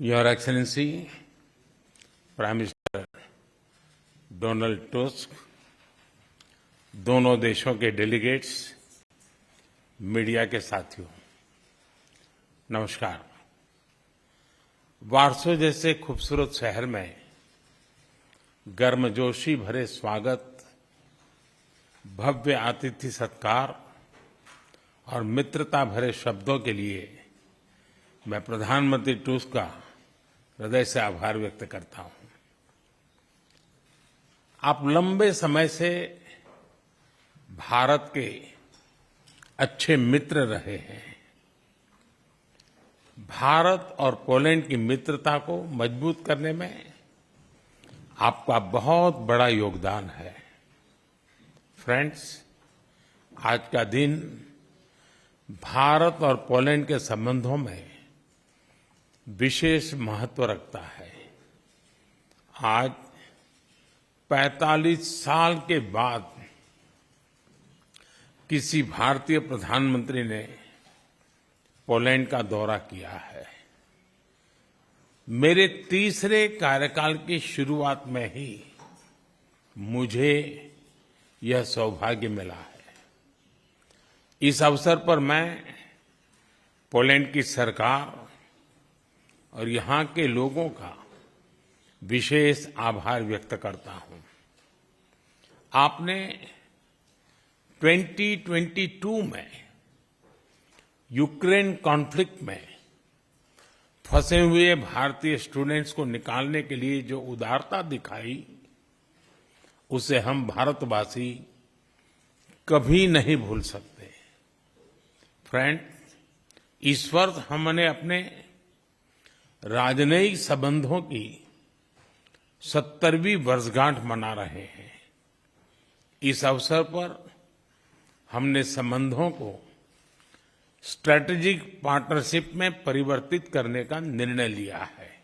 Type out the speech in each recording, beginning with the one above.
Your Excellency, prime minister Donald tusk, दोनों देशों के डेलीगेट्स, मीडिया के साथियों, नमस्कार। वारसो जैसे खूबसूरत शहर में गर्मजोशी भरे स्वागत, भव्य आतिथ्य सत्कार और मित्रता भरे शब्दों के लिए मैं प्रधानमंत्री टस्क का हृदय से आभार व्यक्त करता हूं। आप लंबे समय से भारत के अच्छे मित्र रहे हैं। भारत और पोलैंड की मित्रता को मजबूत करने में आपका बहुत बड़ा योगदान है। फ्रेंड्स, आज का दिन भारत और पोलैंड के संबंधों में विशेष महत्व रखता है। आज 45 साल के बाद किसी भारतीय प्रधानमंत्री ने पोलैंड का दौरा किया है। मेरे तीसरे कार्यकाल की शुरुआत में ही मुझे यह सौभाग्य मिला है। इस अवसर पर मैं पोलैंड की सरकार और यहाँ के लोगों का विशेष आभार व्यक्त करता हूं। आपने 2022 में यूक्रेन कॉन्फ्लिक्ट में फंसे हुए भारतीय स्टूडेंट्स को निकालने के लिए जो उदारता दिखाई, उसे हम भारतवासी कभी नहीं भूल सकते। फ्रेंड, इस वर्ष हमने अपने राजनयिक संबंधों की 70वीं वर्षगांठ मना रहे हैं। इस अवसर पर हमने संबंधों को स्ट्रैटेजिक पार्टनरशिप में परिवर्तित करने का निर्णय लिया है।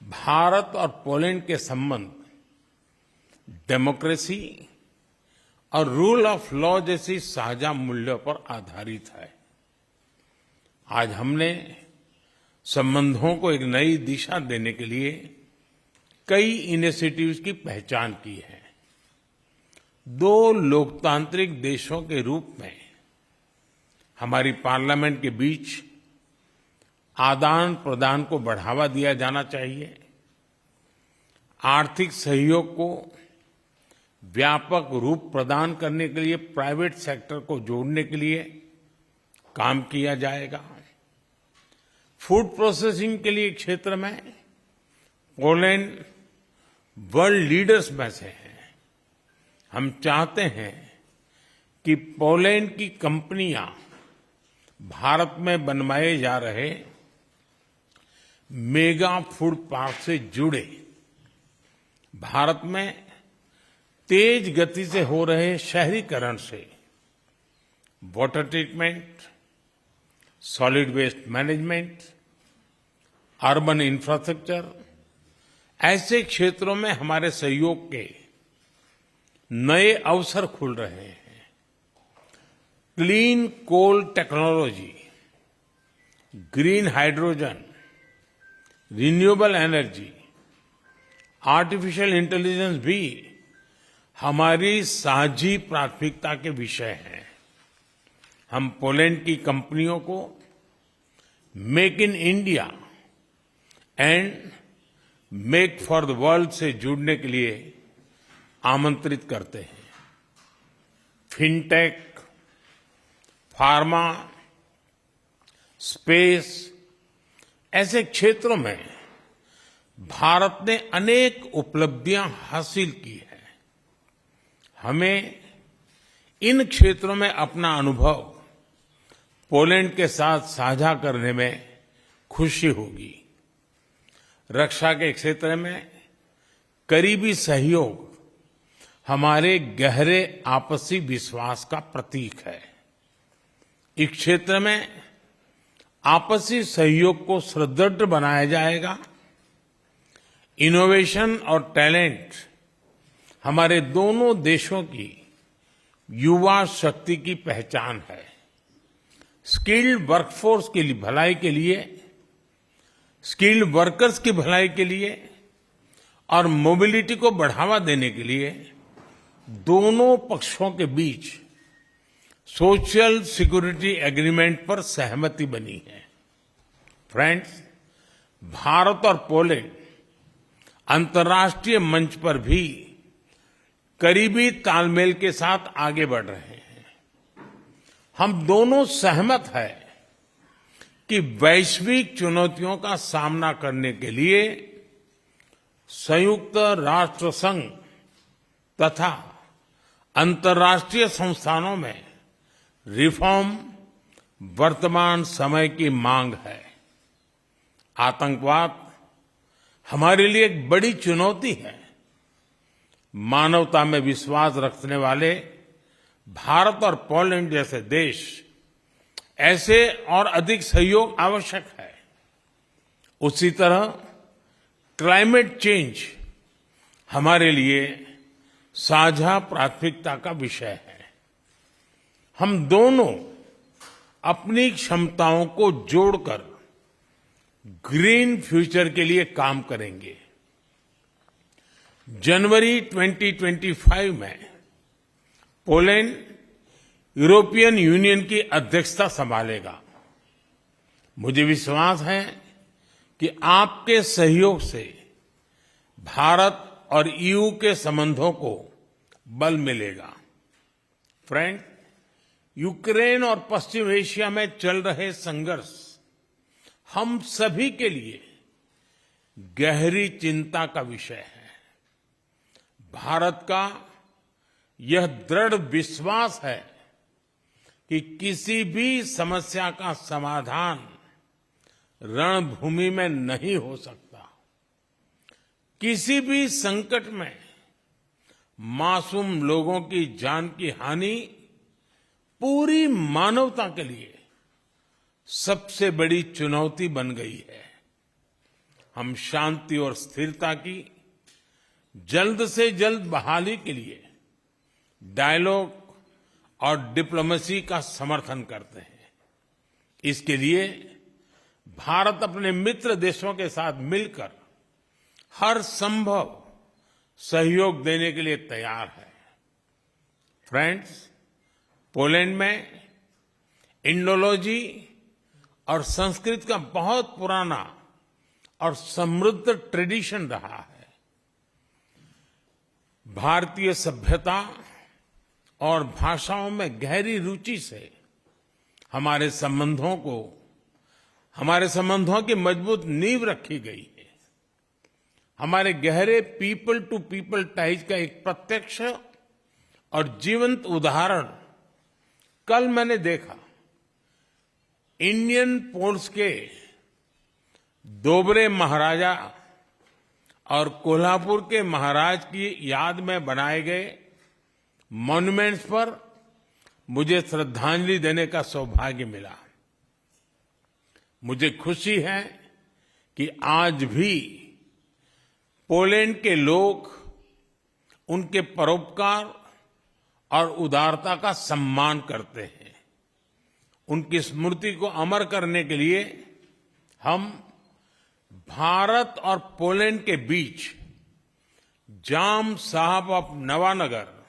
भारत और पोलैंड के संबंध डेमोक्रेसी और रूल ऑफ लॉ जैसी साझा मूल्यों पर आधारित है। आज हमने संबंधों को एक नई दिशा देने के लिए कई इनिशिएटिव्स की पहचान की है। दो लोकतांत्रिक देशों के रूप में हमारी पार्लियामेंट के बीच आदान प्रदान को बढ़ावा दिया जाना चाहिए। आर्थिक सहयोग को व्यापक रूप प्रदान करने के लिए प्राइवेट सेक्टर को जोड़ने के लिए काम किया जाएगा। फूड प्रोसेसिंग के लिए क्षेत्र में पोलैंड वर्ल्ड लीडर्स में से है। हम चाहते हैं कि पोलैंड की कंपनियां भारत में बनवाए जा रहे मेगा फूड पार्क से जुड़े। भारत में तेज गति से हो रहे शहरीकरण से water treatment, solid waste management, urban infrastructure, ऐसे क्षेत्रों में हमारे सहयोग के नए अवसर खुल रहे हैं। Clean coal technology, green hydrogen, renewable energy, artificial intelligence भी हमारी साझी प्राथमिकता के विषय हैं। हम पोलैंड की कंपनियों को make in India and make for the world से जुड़ने के लिए आमंत्रित करते हैं। फिनटेक, फार्मा, स्पेस, ऐसे क्षेत्रों में भारत ने अनेक उपलब्धियां हासिल की है। हमें इन क्षेत्रों में अपना अनुभव पोलैंड के साथ साझा करने में खुशी होगी। रक्षा के क्षेत्र में करीबी सहयोग हमारे गहरे आपसी विश्वास का प्रतीक है। इस क्षेत्र में आपसी सहयोग को सुदृढ़ बनाया जाएगा। इनोवेशन और टैलेंट हमारे दोनों देशों की युवा शक्ति की पहचान है। स्किल्ड वर्कफोर्स की भलाई के लिए स्किल्ड वर्कर्स की भलाई के लिए और मोबिलिटी को बढ़ावा देने के लिए दोनों पक्षों के बीच सोशल सिक्योरिटी एग्रीमेंट पर सहमति बनी है। फ्रेंड्स, भारत और पोलैंड अंतर्राष्ट्रीय मंच पर भी करीबी तालमेल के साथ आगे बढ़ रहे हैं। हम दोनों सहमत हैं कि वैश्विक चुनौतियों का सामना करने के लिए संयुक्त राष्ट्र संघ तथा अंतर्राष्ट्रीय संस्थानों में रिफॉर्म वर्तमान समय की मांग है। आतंकवाद हमारे लिए एक बड़ी चुनौती है। मानवता में विश्वास रखने वाले भारत और पोलैंड जैसे देश ऐसे और अधिक सहयोग आवश्यक है। उसी तरह क्लाइमेट चेंज हमारे लिए साझा प्राथमिकता का विषय है। हम दोनों अपनी क्षमताओं को जोड़कर ग्रीन फ्यूचर के लिए काम करेंगे। जनवरी 2025 में पोलैंड यूरोपियन यूनियन की अध्यक्षता संभालेगा। मुझे विश्वास है कि आपके सहयोग से भारत और ईयू के संबंधों को बल मिलेगा। फ्रेंड, यूक्रेन और पश्चिम एशिया में चल रहे संघर्ष हम सभी के लिए गहरी चिंता का विषय है। भारत का यह दृढ़ विश्वास है कि किसी भी समस्या का समाधान रणभूमि में नहीं हो सकता। किसी भी संकट में मासूम लोगों की जान की हानि पूरी मानवता के लिए सबसे बड़ी चुनौती बन गई है। हम शांति और स्थिरता की जल्द से जल्द बहाली के लिए डायलॉग और डिप्लोमेसी का समर्थन करते हैं। इसके लिए भारत अपने मित्र देशों के साथ मिलकर हर संभव सहयोग देने के लिए तैयार है। फ्रेंड्स, पोलैंड में इंडोलॉजी और संस्कृत का बहुत पुराना और समृद्ध ट्रेडिशन रहा है। भारतीय सभ्यता और भाषाओं में गहरी रुचि से हमारे संबंधों की मजबूत नींव रखी गई है। हमारे गहरे पीपल टू पीपल टाइज का एक प्रत्यक्ष और जीवंत उदाहरण कल मैंने देखा। इंडियन पोर्ट्स के दोबरे महाराजा और कोल्हापुर के महाराज की याद में बनाए गए मॉन्यूमेंट्स पर मुझे श्रद्धांजलि देने का सौभाग्य मिला। मुझे खुशी है कि आज भी पोलैंड के लोग उनके परोपकार और उदारता का सम्मान करते हैं। उनकी स्मृति को अमर करने के लिए हम भारत और पोलैंड के बीच जाम साहब of Nawanagar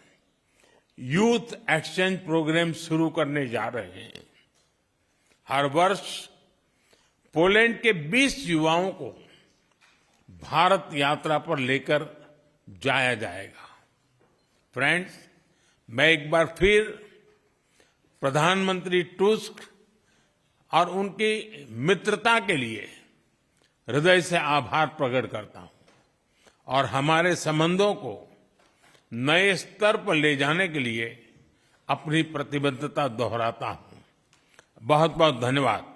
youth exchange programme शुरू करने जा रहे हैं। हर वर्ष पोलैंड के 20 युवाओं को भारत यात्रा पर लेकर जाया जाएगा। फ्रेंड्स, मैं एक बार फिर प्रधानमंत्री टुस्क और उनकी मित्रता के लिए हृदय से आभार प्रकट करता हूं और हमारे संबंधों को नए स्तर पर ले जाने के लिए अपनी प्रतिबद्धता दोहराता हूं। बहुत बहुत धन्यवाद।